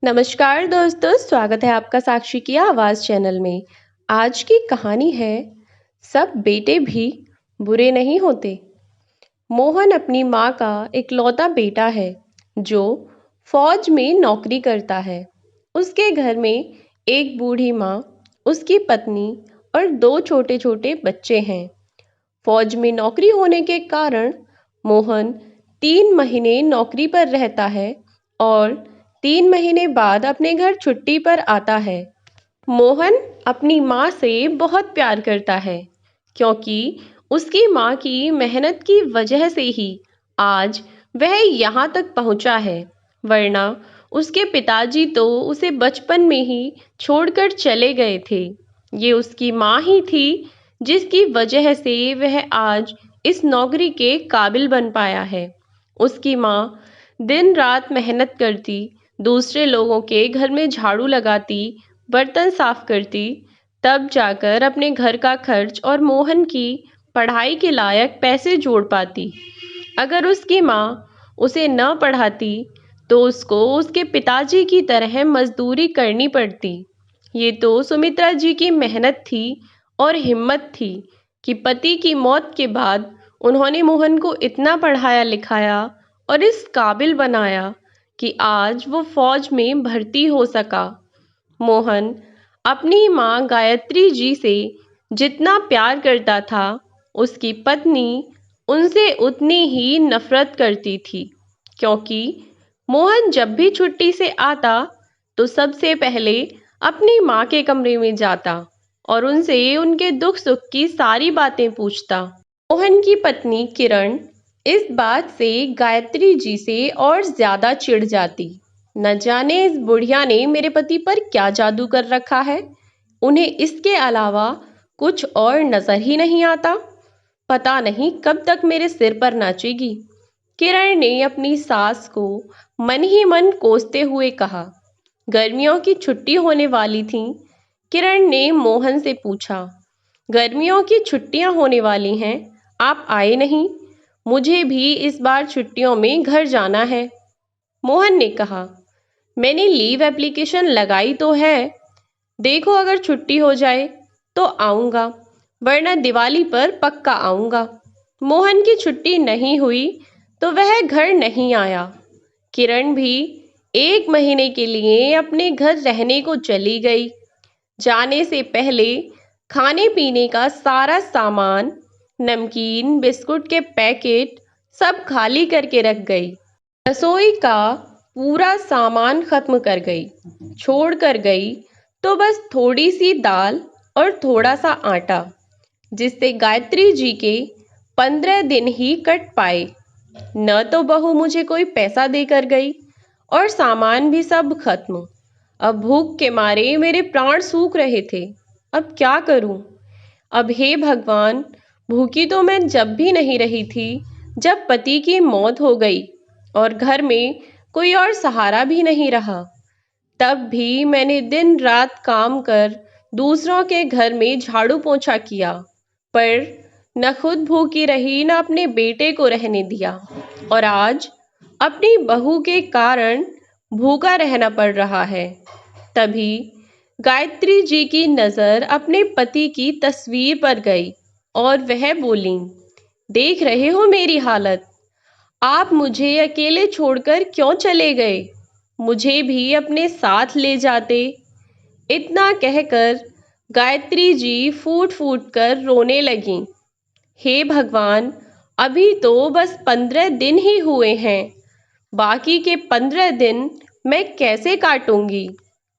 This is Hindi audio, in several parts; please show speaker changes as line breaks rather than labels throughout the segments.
नमस्कार दोस्तों, स्वागत है आपका साक्षी की आवाज़ चैनल में। आज की कहानी है सब बेटे भी बुरे नहीं होते। मोहन अपनी माँ का इकलौता बेटा है जो फौज में नौकरी करता है। उसके घर में एक बूढ़ी माँ, उसकी पत्नी और दो छोटे छोटे बच्चे हैं। फौज में नौकरी होने के कारण मोहन 3 महीने नौकरी पर रहता है और 3 महीने बाद अपने घर छुट्टी पर आता है। मोहन अपनी माँ से बहुत प्यार करता है क्योंकि उसकी माँ की मेहनत की वजह से ही आज वह यहाँ तक पहुँचा है, वरना उसके पिताजी तो उसे बचपन में ही छोड़कर चले गए थे। ये उसकी माँ ही थी जिसकी वजह से वह आज इस नौकरी के काबिल बन पाया है। उसकी माँ दिन रात मेहनत करती, दूसरे लोगों के घर में झाड़ू लगाती, बर्तन साफ करती, तब जाकर अपने घर का खर्च और मोहन की पढ़ाई के लायक पैसे जोड़ पाती। अगर उसकी माँ उसे न पढ़ाती तो उसको उसके पिताजी की तरह मजदूरी करनी पड़ती। ये तो सुमित्रा जी की मेहनत थी और हिम्मत थी कि पति की मौत के बाद उन्होंने मोहन को इतना पढ़ाया लिखाया और इस काबिल बनाया कि आज वो फौज में भर्ती हो सका। मोहन अपनी माँ गायत्री जी से जितना प्यार करता था, उसकी पत्नी उनसे उतनी ही नफरत करती थी, क्योंकि मोहन जब भी छुट्टी से आता तो सबसे पहले अपनी माँ के कमरे में जाता और उनसे उनके दुख सुख की सारी बातें पूछता। मोहन की पत्नी किरण इस बात से गायत्री जी से और ज्यादा चिढ़ जाती। न जाने इस बुढ़िया ने मेरे पति पर क्या जादू कर रखा है, उन्हें इसके अलावा कुछ और नजर ही नहीं आता। पता नहीं कब तक मेरे सिर पर नाचेगी। किरण ने अपनी सास को मन ही मन कोसते हुए कहा। गर्मियों की छुट्टी होने वाली थी। किरण ने मोहन से पूछा, गर्मियों की छुट्टियां होने वाली हैं, आप आए नहीं? मुझे भी इस बार छुट्टियों में घर जाना है। मोहन ने कहा, मैंने लीव एप्लीकेशन लगाई तो है, देखो अगर छुट्टी हो जाए तो आऊँगा, वरना दिवाली पर पक्का आऊँगा। मोहन की छुट्टी नहीं हुई तो वह घर नहीं आया। किरण भी 1 महीने के लिए अपने घर रहने को चली गई। जाने से पहले खाने पीने का सारा सामान, नमकीन बिस्कुट के पैकेट सब खाली करके रख गई। रसोई का पूरा सामान खत्म कर गई। छोड़ कर गई तो बस थोड़ी सी दाल और थोड़ा सा आटा, जिससे गायत्री जी के 15 दिन ही कट पाए। न तो बहू मुझे कोई पैसा देकर गई और सामान भी सब खत्म। अब भूख के मारे मेरे प्राण सूख रहे थे। अब क्या करूं? अब हे भगवान, भूखी तो मैं जब भी नहीं रही थी जब पति की मौत हो गई और घर में कोई और सहारा भी नहीं रहा। तब भी मैंने दिन रात काम कर दूसरों के घर में झाड़ू पोंछा किया, पर न खुद भूखी रही न अपने बेटे को रहने दिया, और आज अपनी बहू के कारण भूखा रहना पड़ रहा है। तभी गायत्री जी की नजर अपने पति की तस्वीर पर गई और वह बोली, देख रहे हो मेरी हालत, आप मुझे अकेले छोड़कर क्यों चले गए? मुझे भी अपने साथ ले जाते। इतना कहकर गायत्री जी फूट फूट कर रोने लगीं। हे भगवान, अभी तो बस 15 दिन ही हुए हैं, बाकी के 15 दिन मैं कैसे काटूंगी?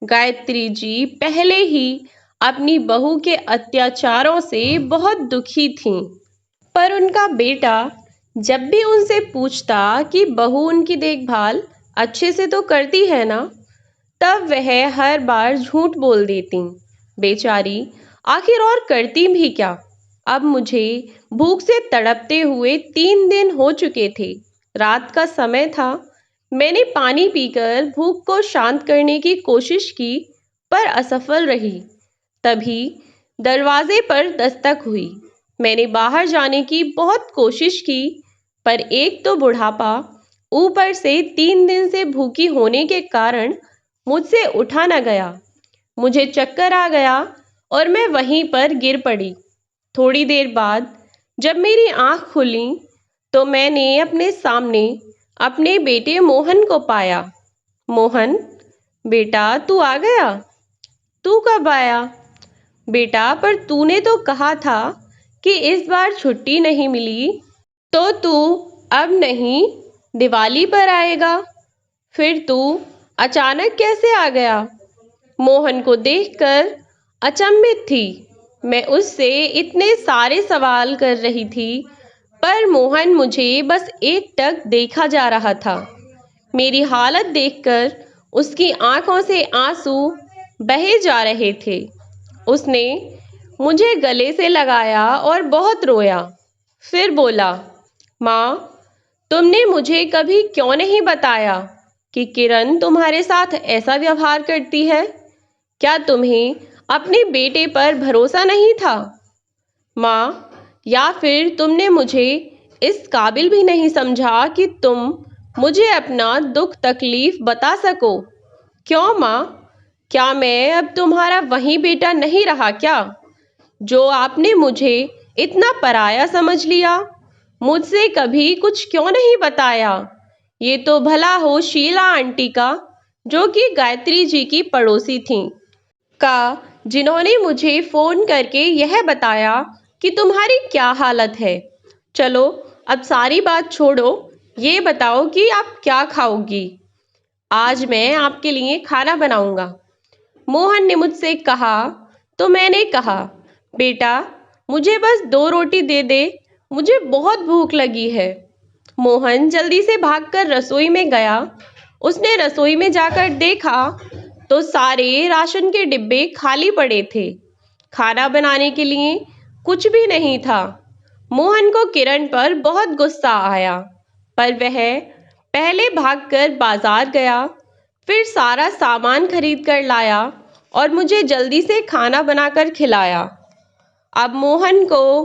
गायत्री जी पहले ही अपनी बहू के अत्याचारों से बहुत दुखी थीं, पर उनका बेटा जब भी उनसे पूछता कि बहू उनकी देखभाल अच्छे से तो करती है ना, तब वह हर बार झूठ बोल देती। बेचारी आखिर और करती भी क्या? अब मुझे भूख से तड़पते हुए 3 दिन हो चुके थे। रात का समय था। मैंने पानी पीकर भूख को शांत करने की कोशिश की, पर असफल रही। तभी दरवाजे पर दस्तक हुई। मैंने बाहर जाने की बहुत कोशिश की, पर एक तो बुढ़ापा, ऊपर से 3 दिन से भूखी होने के कारण मुझसे उठा न गया। मुझे चक्कर आ गया और मैं वहीं पर गिर पड़ी। थोड़ी देर बाद जब मेरी आंख खुली तो मैंने अपने सामने अपने बेटे मोहन को पाया। मोहन, बेटा तू आ गया? तू कब आया? बेटा, पर तूने तो कहा था कि इस बार छुट्टी नहीं मिली, तो तू अब नहीं, दिवाली पर आएगा। फिर तू अचानक कैसे आ गया? मोहन को देखकर अचंभित थी। मैं उससे इतने सारे सवाल कर रही थी, पर मोहन मुझे बस एकटक देखा जा रहा था। मेरी हालत देखकर उसकी आंखों से आंसू बहे जा रहे थे। उसने मुझे गले से लगाया और बहुत रोया। फिर बोला, माँ, तुमने मुझे कभी क्यों नहीं बताया कि किरण तुम्हारे साथ ऐसा व्यवहार करती है? क्या तुम्हें अपने बेटे पर भरोसा नहीं था? माँ, या फिर तुमने मुझे इस काबिल भी नहीं समझा कि तुम मुझे अपना दुख तकलीफ बता सको? क्यों माँ? क्या मैं अब तुम्हारा वही बेटा नहीं रहा क्या, जो आपने मुझे इतना पराया समझ लिया? मुझसे कभी कुछ क्यों नहीं बताया? ये तो भला हो शीला आंटी का, जो कि गायत्री जी की पड़ोसी थीं, का, जिन्होंने मुझे फोन करके यह बताया कि तुम्हारी क्या हालत है। चलो अब सारी बात छोड़ो, ये बताओ कि आप क्या खाओगी? आज मैं आपके लिए खाना बनाऊंगा, मोहन ने मुझसे कहा। तो मैंने कहा, बेटा मुझे बस 2 रोटी दे दे, मुझे बहुत भूख लगी है। मोहन जल्दी से भागकर रसोई में गया। उसने रसोई में जाकर देखा तो सारे राशन के डिब्बे खाली पड़े थे। खाना बनाने के लिए कुछ भी नहीं था। मोहन को किरण पर बहुत गुस्सा आया, पर वह पहले भागकर बाजार गया, फिर सारा सामान खरीद कर लाया और मुझे जल्दी से खाना बनाकर खिलाया। अब मोहन को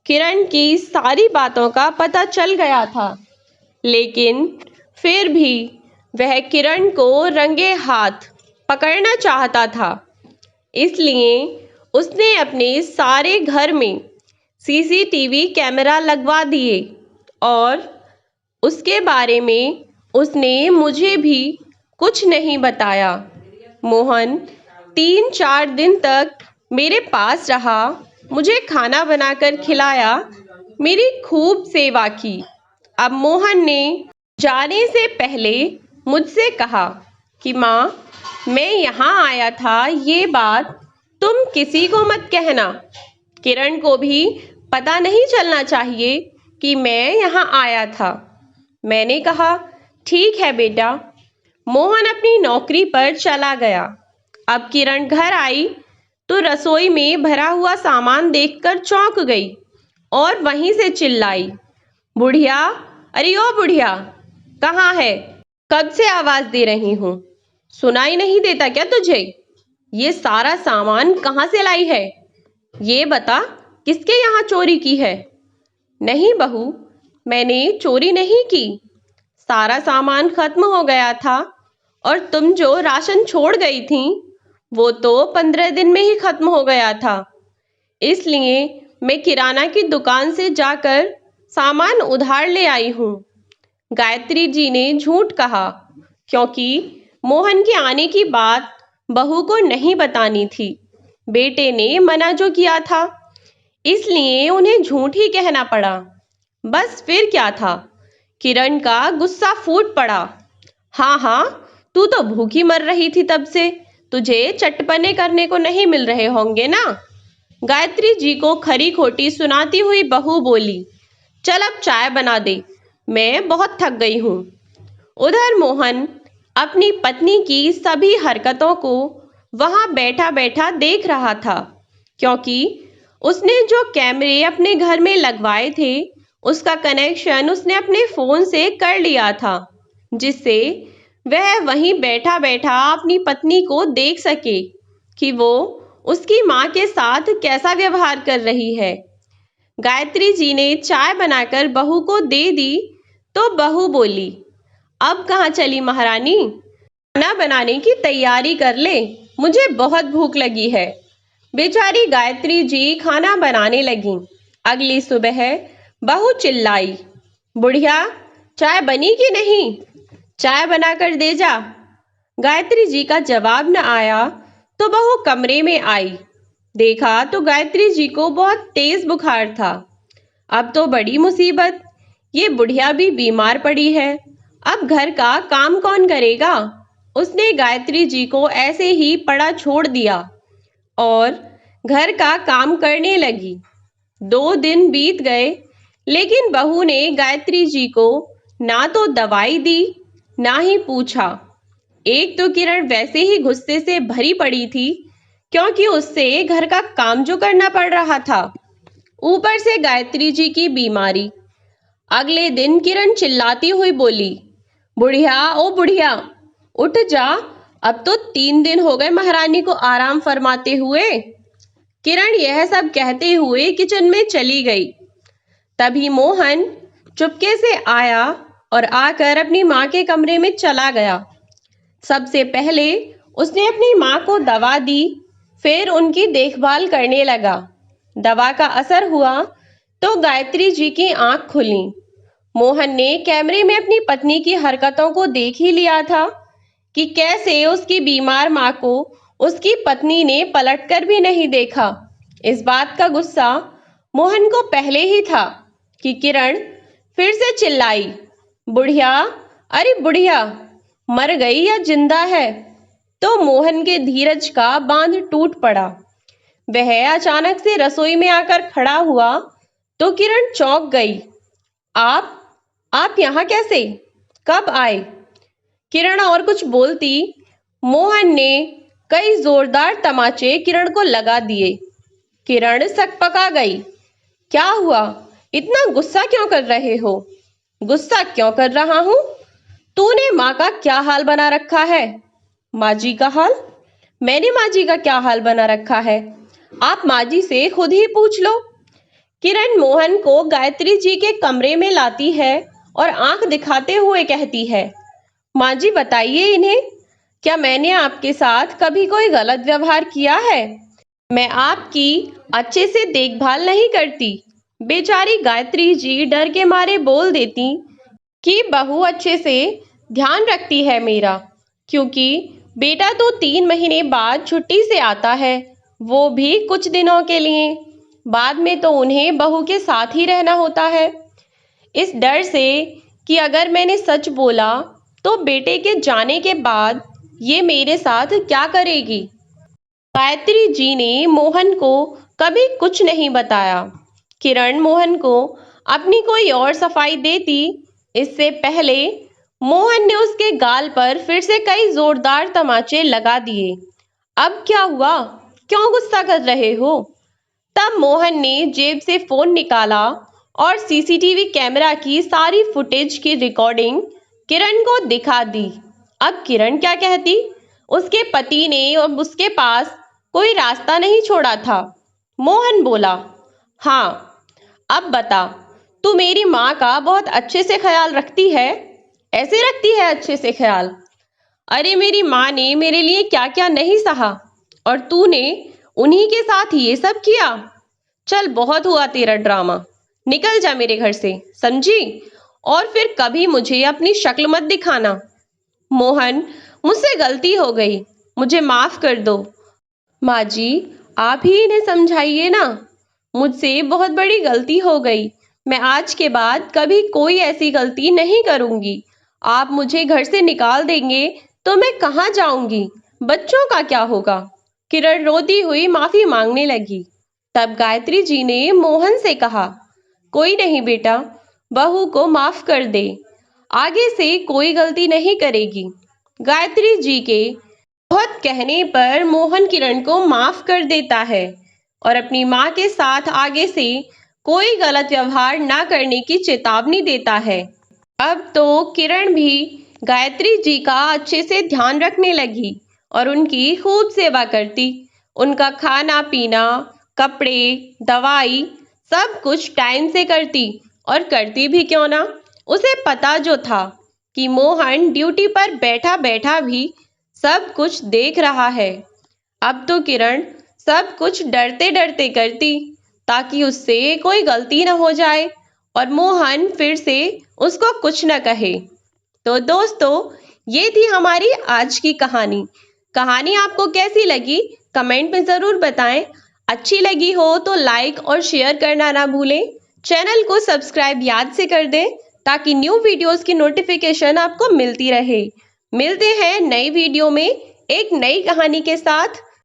किरण की सारी बातों का पता चल गया था, लेकिन फिर भी वह किरण को रंगे हाथ पकड़ना चाहता था। इसलिए उसने अपने सारे घर में सीसीटीवी कैमरा लगवा दिए और उसके बारे में उसने मुझे भी कुछ नहीं बताया। मोहन 3-4 दिन तक मेरे पास रहा, मुझे खाना बनाकर खिलाया, मेरी खूब सेवा की। अब मोहन ने जाने से पहले मुझसे कहा कि माँ, मैं यहाँ आया था, ये बात तुम किसी को मत कहना। किरण को भी पता नहीं चलना चाहिए कि मैं यहाँ आया था। मैंने कहा, ठीक है बेटा। मोहन अपनी नौकरी पर चला गया। अब किरण घर आई तो रसोई में भरा हुआ सामान देखकर चौंक गई और वहीं से चिल्लाई, बुढ़िया, अरे ओ बुढ़िया, कहाँ है? कब से आवाज दे रही हूँ, सुनाई नहीं देता क्या तुझे? ये सारा सामान कहाँ से लाई है? ये बता, किसके यहाँ चोरी की है? नहीं बहू, मैंने चोरी नहीं की। सारा सामान खत्म हो गया था और तुम जो राशन छोड़ गई थी वो तो 15 दिन में ही खत्म हो गया था। इसलिए मैं किराना की दुकान से जाकर सामान उधार ले आई हूँ। गायत्री जी ने झूठ कहा, क्योंकि मोहन के आने की बात बहू को नहीं बतानी थी। बेटे ने मना जो किया था, इसलिए उन्हें झूठ ही कहना पड़ा। बस फिर क्या था, किरण का गुस्सा फूट पड़ा। हाँ हाँ, तू तो भूखी मर रही थी तब से, तुझे चटपने करने को नहीं मिल रहे होंगे ना? गायत्री जी को खरी खोटी सुनाती हुई बहू बोली, चल अब चाय बना दे, मैं बहुत थक गई हूँ। उधर मोहन अपनी पत्नी की सभी हरकतों को वहां बैठा बैठा देख रहा था, क्योंकि उसने जो कैमरे अपने घर में लगवाए थे उसका कनेक्शन उसने अपने फोन से कर लिया था, जिससे वह वहीं बैठा बैठा अपनी पत्नी को देख सके कि वो उसकी माँ के साथ कैसा व्यवहार कर रही है। गायत्री जी ने चाय बनाकर बहू को दे दी तो बहू बोली, अब कहाँ चली महारानी? खाना बनाने की तैयारी कर ले, मुझे बहुत भूख लगी है। बेचारी गायत्री जी खाना बनाने लगी। अगली सुबह बहू चिल्लाई, बुढ़िया चाय बनी कि नहीं? चाय बनाकर दे जा। गायत्री जी का जवाब न आया तो बहू कमरे में आई। देखा तो गायत्री जी को बहुत तेज बुखार था। अब तो बड़ी मुसीबत, ये बुढ़िया भी बीमार पड़ी है। अब घर का काम कौन करेगा? उसने गायत्री जी को ऐसे ही पड़ा छोड़ दिया और घर का काम करने लगी। 2 दिन बीत गए, लेकिन बहू ने गायत्री जी को ना तो दवाई दी, ना ही पूछा। एक तो किरण वैसे ही गुस्से से भरी पड़ी थी, क्योंकि उससे घर का काम जो करना पड़ रहा था, ऊपर से गायत्री जी की बीमारी। अगले दिन किरण चिल्लाती हुई बोली, बुढ़िया ओ बुढ़िया, उठ जा, अब तो 3 दिन हो गए महारानी को आराम फरमाते हुए। किरण यह सब कहते हुए किचन में चली गई। तभी मोहन चुपके से आया और आकर अपनी माँ के कमरे में चला गया। सबसे पहले उसने अपनी माँ को दवा दी, फिर उनकी देखभाल करने लगा। दवा का असर हुआ तो गायत्री जी की आंख खुली। मोहन ने कैमरे में अपनी पत्नी की हरकतों को देख ही लिया था कि कैसे उसकी बीमार माँ को उसकी पत्नी ने पलटकर भी नहीं देखा। इस बात का गुस्सा मोहन को पहले ही था कि किरण फिर से चिल्लाई, बुढ़िया, अरे बुढ़िया, मर गई या जिंदा है? तो मोहन के धीरज का बांध टूट पड़ा। वह अचानक से रसोई में आकर खड़ा हुआ तो किरण चौंक गई। आप यहाँ कैसे? कब आए? किरण और कुछ बोलती, मोहन ने कई जोरदार तमाचे किरण को लगा दिए। किरण सकपका गई। क्या हुआ? इतना गुस्सा क्यों कर रहे हो? गुस्सा क्यों कर रहा हूं? तूने माँ का क्या हाल बना रखा है? माँ जी का हाल? मैंने माँ जी का क्या हाल बना रखा है? आप माँ जी से खुद ही पूछ लो। किरण मोहन को गायत्री जी के कमरे में लाती है और आंख दिखाते हुए कहती है, माँ जी बताइए इन्हें, क्या मैंने आपके साथ कभी कोई गलत व्यवहार किया है? मैं आपकी अच्छे से देखभाल नहीं करती। बेचारी गायत्री जी डर के मारे बोल देती कि बहू अच्छे से ध्यान रखती है मेरा, क्योंकि बेटा तो 3 महीने बाद छुट्टी से आता है, वो भी कुछ दिनों के लिए। बाद में तो उन्हें बहू के साथ ही रहना होता है। इस डर से कि अगर मैंने सच बोला तो बेटे के जाने के बाद ये मेरे साथ क्या करेगी। गायत्री जी ने मोहन को कभी कुछ नहीं बताया। किरण मोहन को अपनी कोई और सफाई देती इससे पहले मोहन ने उसके गाल पर फिर से कई जोरदार तमाचे लगा दिए। अब क्या हुआ? क्यों गुस्सा कर रहे हो? तब मोहन ने जेब से फोन निकाला और सीसीटीवी कैमरा की सारी फुटेज की रिकॉर्डिंग किरण को दिखा दी। अब किरण क्या कहती? उसके पति ने अब उसके पास कोई रास्ता नहीं छोड़ा था। मोहन बोला, हाँ, अब बता, तू मेरी माँ का बहुत अच्छे से ख्याल रखती है? ऐसे रखती है अच्छे से ख्याल? अरे मेरी माँ ने मेरे लिए क्या क्या नहीं सहा, और तूने उन्हीं के साथ ये सब किया। चल बहुत हुआ तेरा ड्रामा, निकल जा मेरे घर से, समझी? और फिर कभी मुझे अपनी शक्ल मत दिखाना। मोहन, मुझसे गलती हो गई, मुझे माफ कर दो। माँ जी, आप ही इन्हें समझाइए ना, मुझसे बहुत बड़ी गलती हो गई। मैं आज के बाद कभी कोई ऐसी गलती नहीं करूंगी। आप मुझे घर से निकाल देंगे तो मैं कहाँ जाऊंगी? बच्चों का क्या होगा? किरण रोती हुई माफी मांगने लगी। तब गायत्री जी ने मोहन से कहा, कोई नहीं बेटा, बहू को माफ कर दे, आगे से कोई गलती नहीं करेगी। गायत्री जी के बहुत कहने पर मोहन किरण को माफ कर देता है और अपनी माँ के साथ आगे से कोई गलत व्यवहार ना करने की चेतावनी देता है। अब तो किरण भी गायत्री जी का अच्छे से ध्यान रखने लगी और उनकी खूब सेवा करती। उनका खाना पीना, कपड़े, दवाई, सब कुछ टाइम से करती। और करती भी क्यों ना, उसे पता जो था कि मोहन ड्यूटी पर बैठा बैठा भी सब कुछ देख रहा है। अब तो किरण सब कुछ डरते डरते करती ताकि उससे कोई गलती न हो जाए और मोहन फिर से उसको कुछ न कहे। तो दोस्तों, ये थी हमारी आज की कहानी। कहानी आपको कैसी लगी कमेंट में ज़रूर बताएं। अच्छी लगी हो तो लाइक और शेयर करना ना भूलें। चैनल को सब्सक्राइब याद से कर दें ताकि न्यू वीडियोस की नोटिफिकेशन आपको मिलती रहे। मिलते हैं नई वीडियो में एक नई कहानी के साथ।